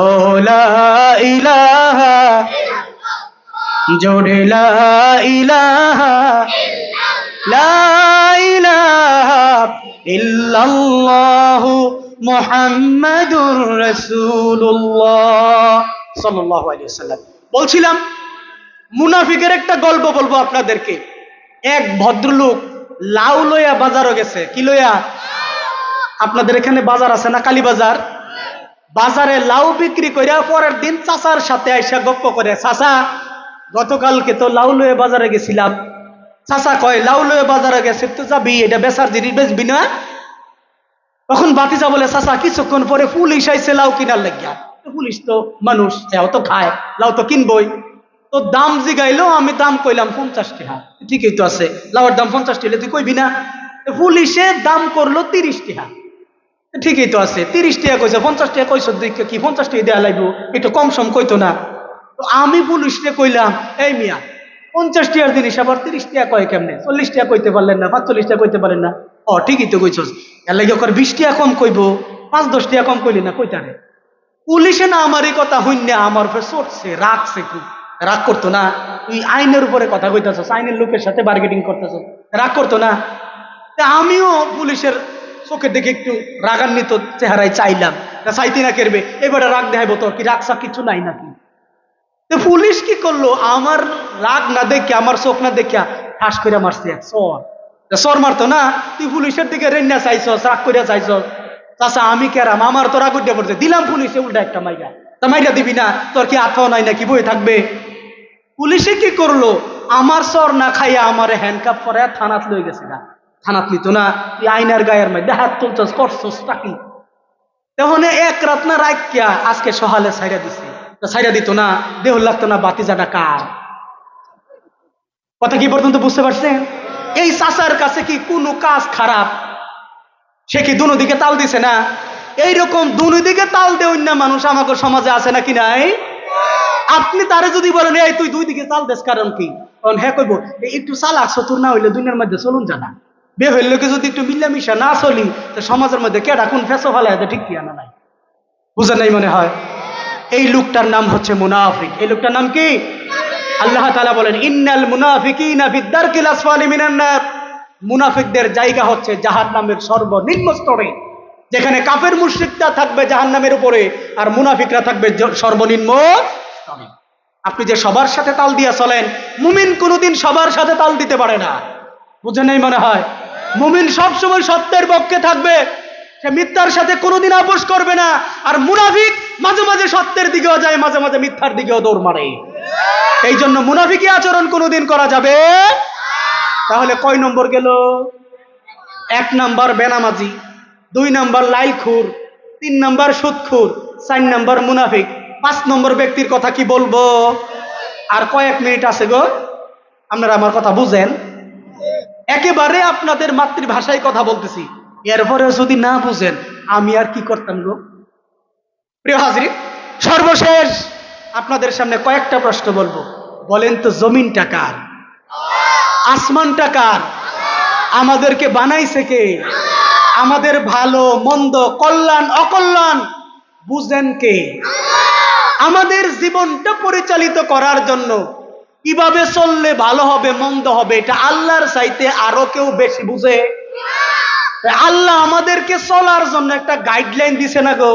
ও লা ইলাহা, জোরে লা ইলাহা, লা ইলাহা ইল্লাল্লাহু মুহাম্মাদুর রাসূলুল্লাহ সাল্লাল্লাহু আলাইহি ওয়াসাল্লাম। বলছিলাম মুনাফিকের একটা গল্প বলবো আপনাদেরকে। এক ভদ্রলোক লাউ লইয়া বাজারও গেছে। কি লইয়া? আপনাদের এখানে বাজার আছে না, কালী বাজার? বাজারে লাউ বিক্রি কইরা পরের দিন চাচার সাথে আইসা গপ্প করে, চাচা গতকালকে তো লাউ লইয়া বাজারে গেছিলাম। চাচা কয়, লাউ লইয়া বাজারে গেছে তো যাবি, এটা বেচার জিনিস বেচবি না? তখন বাতিজা বলে, চাচা কিছুক্ষণ পরে পুলিশ আইছে লাউ কিনার লাগিয়া। পুলিশ তো মানুষ, সেও তো খায়, লাউ তো কিনবই। তো দাম জিগাইলো, আমি দাম কইলাম 50 টাকা। ঠিকই তো আছে, লাউয়ের দাম 50 টাকা, তুই কইবি না? পুলিশে দাম করলো 30 টাকা। ঠিকই তো আছে, 30 টাকা কইছে, 50 টাকা কইছ কি 50 টাকা দেওয়া লাগবো, একটু কম সম কইতো না? তো আমি পুলিশকে কইলাম, এই মিয়া 50 টাকার জিনিস আবার 30 টাকা কয় কেমনে? 40 টাকা কইতে পারলেন না, 45 টাকা কইতে পারেন না? ও ঠিকই তো কইছস, এর লাগে ওর 20 টাকা কম কইবো, 5-10 টাকা কম কইলি না কইতারে। পুলিশে না আমার এই কথা হইন আমার উপরে চড়ছে, রাগছে, খুব রাগ করতো না? তুই আইনের উপরে কথা কইতাছস, আইনের লোকের সাথে বার্গেটিং করতেছস, রাগ করতো না? আমিও পুলিশের চোখের দিকে একটু রাগান্বিত চেহারায় চাইলাম, চাইতে না কেরবে, এবারে রাগ দেখাইবো, তোর কি রাগসা কিছু নাই নাকি? পুলিশ কি করলো, আমার রাগ না দেখে, আমার চোখ না দেখিয়া ঠাস করে মারছে এক চর। চর মারতো না? তুই পুলিশের দিকে রেন্না চাইছস, রাগ করিয়া চাইছস। চাচা আমি কেরাম, আমার তো রাগ উঠে পড়ছে, দিলাম পুলিশে উল্টা একটা মাইরা। তা মাইরা দিবি না? তোর কি আত্মাও নাই নাকি, বই থাকবে? পুলিশে কি করলো, আমার চর না খাইয়া আমার হ্যান্ডকাপ করে থানাত লই গেছে না। থানাত নিত না? তুই আইনার গায়ের মধ্যে হাত তুলছস, করছস টাকি। তখন এক রাত না রাখিয়া আজকে সহালে ছাইরা দিছে। ছাইরা দিত না, দেহ লাগতো না, বাতি জানা কার? কথা কি পর্যন্ত বুঝতে পারছেন? এই চাচার কাছে কি কোনো কাজ খারাপ? সে কি দুনো দিকে তাল দিছে না? এইরকম দুনো দিকে তাল দেয় অন্য মানুষ আমাকে সমাজে আছে নাকি নাই? আপনি তারে যদি বলেন, এই তুই দুই দিকে তাল দেস, কারণ কি? কারণ হ্যাঁ কইব, একটু চালাক চতুর না হইলে দুনিয়ার মধ্যে চলুন জানা। বে হইলে যদি একটু মিলামিশা না চলি, তো সমাজের মধ্যে কেডা কোন ফেসো ফেলা ঠিক কি আনা নাই। বুঝা নাই মনে হয়? এই লোকটার নাম হচ্ছে মুনাফিক। এই লোকটার নাম কি? আল্লাহ তাআলা বলেন, ইন্নাল মুনাফিকিনা ফিদ-দারকিল আসফালি মিনান নার। মুনাফিকদের জায়গা হচ্ছে জাহান্নামের সর্বনিম্ন স্তরে। যেখানে কাফের মুশরিকরা থাকবে জাহান্নামের উপরে আর মুনাফিকরা থাকবে সর্বনিম্ন স্তরে। আপনি যে সবার সাথে তাল দিয়া চলেন, মুমিন কোনোদিন সবার সাথে তাল দিতে পারে না। বুঝেন নাই মনে হয়? মুমিন সবসময় সত্যের পক্ষে থাকবে, সে মিথ্যার সাথে কোনোদিন আপোষ করবে না। আর মুনাফিক মাঝে মাঝে সত্যের দিকেও যায়, মাঝে মাঝে মিথ্যার দিকেও দৌড় মারে। এই জন্য মুনাফিকি আচরণ কোনোদিন করা যাবে। তাহলে কয় নম্বর গেল? 1 নাম্বার বেনামাজি, 2 নাম্বার লাইলখুর, 3 নাম্বার সুদখুর, 4 নাম্বার মুনাফিক। 5 নম্বর ব্যক্তির কথা কি বলবো? আর কয়েক মিনিট আছে গো, আপনারা আমার কথা বুঝেন। একেবারে আপনাদের মাতৃভাষায় কথা বলতেছি, এরপরেও যদি না বুঝেন আমি আর কি করতাম গো। প্রিয় হাজরিন, সর্বশেষ আপনাদের সামনে কয়েকটা প্রশ্ন বলবো। বলেন তো, জমিনটা কার? আসমানটা কার? আমাদেরকে বানাইছে কে? আমাদের ভালো মন্দ, কল্যাণ অকল্যাণ বুঝেন কে? আমাদের জীবনটা পরিচালিত করার জন্য কিভাবে চললে ভালো হবে মন্দ হবে, এটা আল্লাহর চাইতে আরো কেউ বেশি বুঝে? আল্লাহ আমাদেরকে চলার জন্য একটা গাইডলাইন দিছে না গো?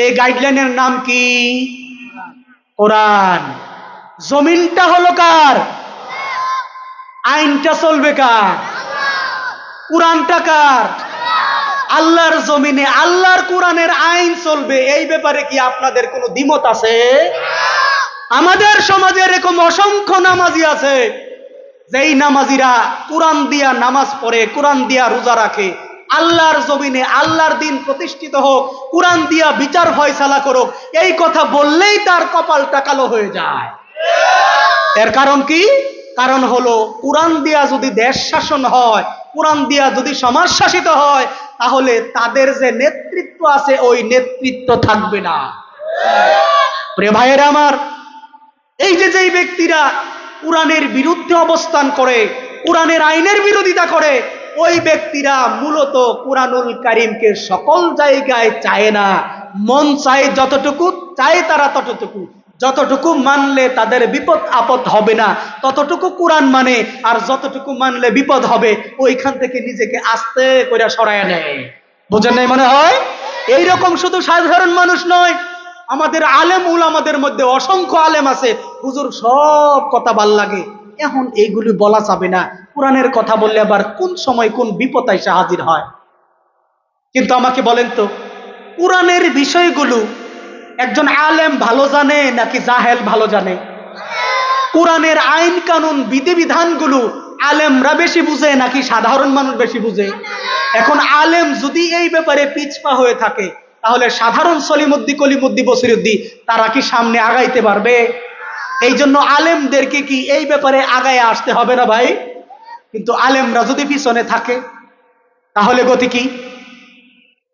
এই গাইডলাইনের নাম কি? কোরআন। জমিনটা হলো কার? আইনটা চলবে কার? কোরআনটা কার? আল্লাহর জমিনে আল্লাহর কোরআনের আইন চলবে। এই ব্যাপারে কি আপনাদের কোনো দ্বিমত আছে? আমাদের সমাজে এরকম অসংখ্য নামাজি আছে, যেই নামাজিরা কোরআন দিয়া নামাজ পড়ে, কোরআন দিয়া রোজা রাখে। আল্লাহর জমিনে আল্লাহর দিন প্রতিষ্ঠিত হোক, কোরআন দিয়া বিচার ফয়সালা করুক, এই কথা বললেই তার কপালটা কালো হয়ে যায়। এর কারণ কি? কারণ হলো কোরআন দিয়া যদি দেশ শাসন হয়, কোরআন দিয়া যদি সমাজ শাসিত হয়, তাহলে তাদের যে নেতৃত্ব আছে ওই নেতৃত্ব থাকবে না। প্রিয় ভাইয়েরা আমার, এই যে যেই ব্যক্তিরা কোরআনের বিরুদ্ধে অবস্থান করে, কোরআনের আইনের বিরোধিতা করে, ওই ব্যক্তিরা মূলত কোরআনুল কারীমকে সকল জায়গায় চায় না। মন চায় যতটুকু, চায় তারা ততটুকু। যতটুকু মানলে তাদের বিপদ আপদ হবে না ততটুকু কোরআন মানে, আর যতটুকু মানলে বিপদ হবে ওইখান থেকে নিজেকে আস্তে করে সরায় নেয়। বোঝেন নাই মনে হয়? এইরকম শুধু সাধারণ মানুষ নয়, আমাদের আলেম উলামাদের মধ্যে অসংখ্য আলেম আছে, হুজুর সব কথা ভাল লাগে, এখন এইগুলি বলা যাবে না, কোরআনের কথা বললে আবার কোন সময় কোন বিপদ এসে হাজির হয়। কিন্তু আমাকে বলেন তো, কোরআনের বিষয়গুলো একজন আলেম ভালো জানে নাকি জাহেল ভালো জানে? কোরআনের আইন কানুন বিধিবিধানগুলো আলেমরা বেশি বুঝে নাকি সাধারণ মানুষ বেশি বুঝে? এখন আলেম যদি এই ব্যাপারে পিছপা হয়ে থাকে, তাহলে সাধারণ সলিমুদ্দি কলিমুদ্দি বসিরুদ্দি তারা কি সামনে আগাইতে পারবে? এই জন্য আলেমদেরকে কি এই ব্যাপারে আগায় আসতে হবে না ভাই? কিন্তু আলেমরা যদি পিছনে থাকে তাহলে গতি কি?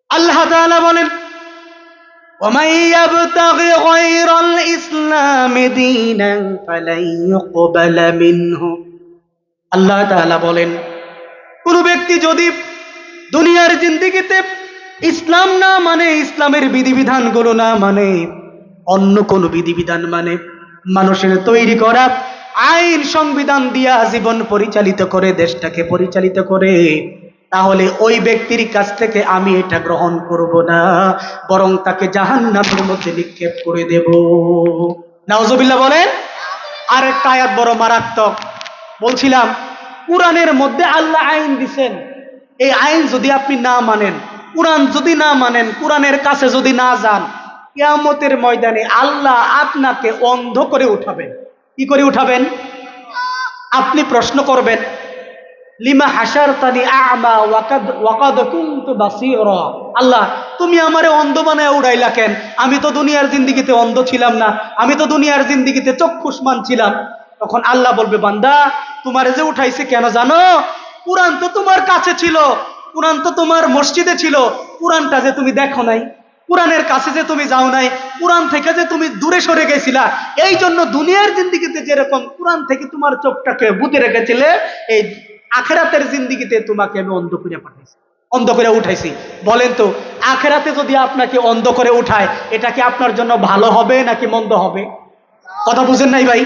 আল্লাহ তাআলা বলেন, وَمَن يَبْتَغِ غَيْرَ الْإِسْلَامِ دِينًا فَلَن يُقْبَلَ مِنْهُ। আল্লাহ তাআলা বলেন, কোন ব্যক্তি যদি দুনিয়ার জিন্দেগিতে ইসলাম না মানে, ইসলামের বিধিবিধানগুলো না মানে, অন্য কোন বিধিবিধান মানে, মানুষের তৈরি করা আইন সংবিধান দিয়া জীবন পরিচালিত করে, দেশটাকে পরিচালিত করে, তাহলে ওই ব্যক্তির কাছ থেকে আমি এটা গ্রহণ করব না, বরং তাকে জাহান্নামের মধ্যে নিক্ষেপ করে দেব। নাউজুবিল্লাহ বলেন। আর একটা আয়াত বড় মারাত্মক। বলছিলাম, কোরআনের মধ্যে আল্লাহ আইন দিছেন, এই আইন যদি আপনি না মানেন, কোরআন যদি না মানেন, কোরআনের কাছে যদি না যান, কিয়ামতের ময়দানে আল্লাহ আপনাকে অন্ধ করে উঠাবেন। কি করে উঠাবেন? আপনি প্রশ্ন করবেন, লিমা হাশারতানি আ'মা ওয়াকাদ কুনতু বাসীরা। আল্লাহ, তুমি আমারে অন্ধ বানায় উড়াইলা কেন? আমি তো দুনিয়ার জিন্দেগিতে অন্ধ ছিলাম না, আমি তো দুনিয়ার জিন্দেগিতে চক্ষুষ্মান ছিলাম। তখন আল্লাহ বলবে, বান্দা, তোমারে যে উঠাইছে কেন জানো? কোরআন তো তোমার কাছে ছিল, কোরআন তো তোমার মসজিদে ছিল, কোরআনটা যে তুমি দেখো নাই, কোরআনের কাছে যে তুমি যাও নাই, কোরআন থেকে যে তুমি দূরে সরে গেছিলা, এই জন্য দুনিয়ার জিন্দেগিতে যেরকম কোরআন থেকে তোমার চোখটাকে বুঝে রেখেছিলে, এই আখেরাতের জিন্দেগিতে তোমাকে আমি অন্ধ করে পাঠাইছি, অন্ধ করে উঠাইছি। বলেন তো, আখেরাতে যদি আপনাকে অন্ধ করে উঠায়, এটা কি আপনার জন্য ভালো হবে নাকি মন্দ হবে? কথা বুঝেন নাই ভাই?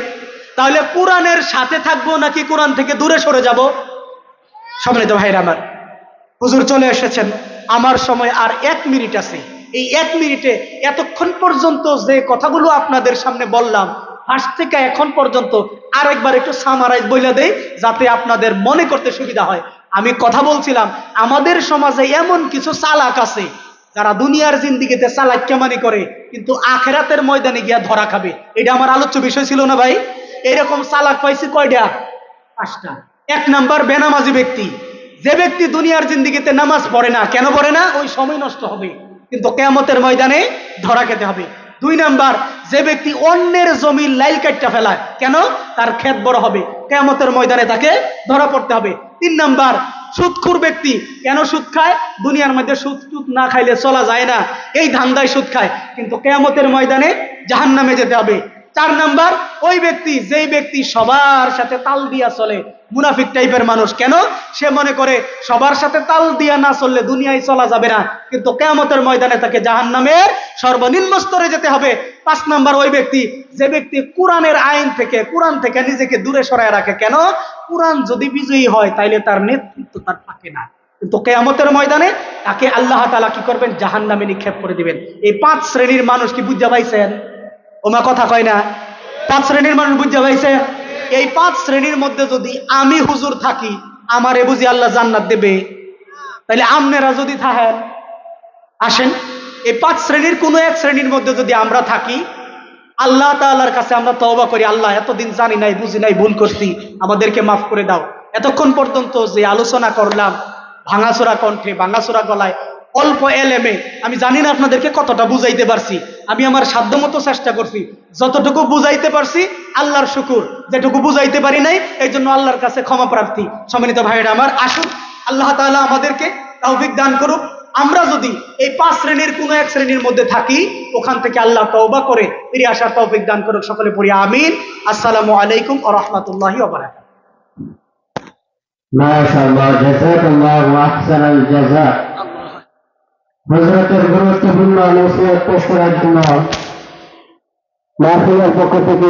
তাহলে কোরআনের সাথে থাকবো নাকি কোরআন থেকে দূরে সরে যাব? সম্মানিত ভাইরা আমার, হুজুর চলে এসেছেন। আমার সময় আর 1 মিনিট আছে। এই 1 মিনিটে এতক্ষণ পর্যন্ত যে কথাগুলো আপনাদের সামনে বললাম, ফার্স্ট থেকে এখন পর্যন্ত আরেকবার একটু সামারাইজ বইলা দেই, যাতে আপনাদের মনে করতে সুবিধা হয়। আমি কথা বলছিলাম, আমাদের সমাজে এমন কিছু চালাক আছে যারা দুনিয়ার জিন্দিগিতে চালাক কেমানি করে, কিন্তু আখেরাতের ময়দানে গিয়া ধরা খাবে। এটা আমার আলোচ্য বিষয় ছিল না ভাই? এরকম চালাক পাইছি কয়টা? 5টা। 1 নাম্বার, বেনামাজি ব্যক্তি। যে ব্যক্তি দুনিয়ার জিন্দিগিতে নামাজ পড়ে না, কেন পড়ে না? ওই সময় নষ্ট হবে, কিন্তু কিয়ামতের ময়দানে ধরা খেতে হবে। 2 নাম্বার, যে ব্যক্তি অন্যের জমির লাইল কাটটা ফেলায়, কেন? তার ক্ষেত বড় হবে, কিয়ামতের ময়দানে তাকে ধরা পড়তে হবে। 3 নাম্বার, সুদখোর ব্যক্তি। কেন সুদ খায়? দুনিয়ার মধ্যে সুদ টুদ না খাইলে চলা যায় না, এই ধান্দায় সুদ খায়, কিন্তু কিয়ামতের ময়দানে জাহান্নামে যেতে হবে। 4 নাম্বার, ওই ব্যক্তি যেই ব্যক্তি সবার সাথে তাল দিয়া চলে, মুনাফিক টাইপের মানুষ। কেন? সে মনে করে সবার সাথে তাল দিয়া না চললে দুনিয়ায় চলা যাবে না, কিন্তু কিয়ামতের ময়দানে তাকে জাহান্নামের সর্বনিম্ন স্তরে যেতে হবে। 5 নাম্বার, ওই ব্যক্তি যে ব্যক্তি কোরআনের আইন থেকে, কোরআন থেকে নিজেকে দূরে সরায় রাখে। কেন? কোরআন যদি বিজয়ী হয় তাইলে তার নেতৃত্ব তার থাকে না, কিন্তু কিয়ামতের ময়দানে তাকে আল্লাহ তাআলা কি করবেন? জাহান্নামে নিক্ষেপ করে দিবেন। এই 5 শ্রেণীর মানুষ কি বুঝা পাইছেন? ওমা কথা কয় না? 5 শ্রেণীর মানুষ বুঝা পাইছে? এই 5 শ্রেণীর মধ্যে যদি আমি হুজুর থাকি, আমারে বুঝি আল্লাহ জান্নাত দেবে? তাইলে আপনারা যদি থাকেন, আসেন এই 5 শ্রেণীর কোন এক শ্রেণীর মধ্যে যদি আমরা থাকি, আল্লাহ তাআলার কাছে আমরা তওবা করি, আল্লাহ এতদিন জানি নাই, বুঝি নাই, ভুল করছি, আমাদেরকে মাফ করে দাও। এতক্ষণ পর্যন্ত যে আলোচনা করলাম, ভাঙাচোরা কণ্ঠে, ভাঙাচোরা গলায়, অল্প এলেমে, আমি জানি না আপনাদেরকে কতটা বুঝাইতে পারছি। আমি আমার সাধ্যমতো চেষ্টা করছি, যতটুকু বুঝাইতে পারছি আল্লাহর শুকুর, যেটুকু বুঝাইতে পারি নাই এই জন্য আল্লাহর কাছে ক্ষমা প্রার্থী। সম্মানিত ভাইরা আমার, আসুন আল্লাহ তাআলা আমাদেরকে তৌফিক দান করুক। আমরা যদি এই 5 শ্রেণীর কোন এক শ্রেণীর মধ্যে থাকি, ওখান থেকে আল্লাহ তওবা করে ফিরে আসার তৌফিক দান করুক। সকলে পড়ি আমিন। আসসালামু আলাইকুম ওয়া রাহমাতুল্লাহি ওয়া বারাকাতুহু। মাশাআল্লাহ, জাযাকাল্লাহু আহসানাল জাযা। হযরতের গুরুত্বপূর্ণ নসিহত পেশ করার জন্য মাহফিলের পক্ষ থেকে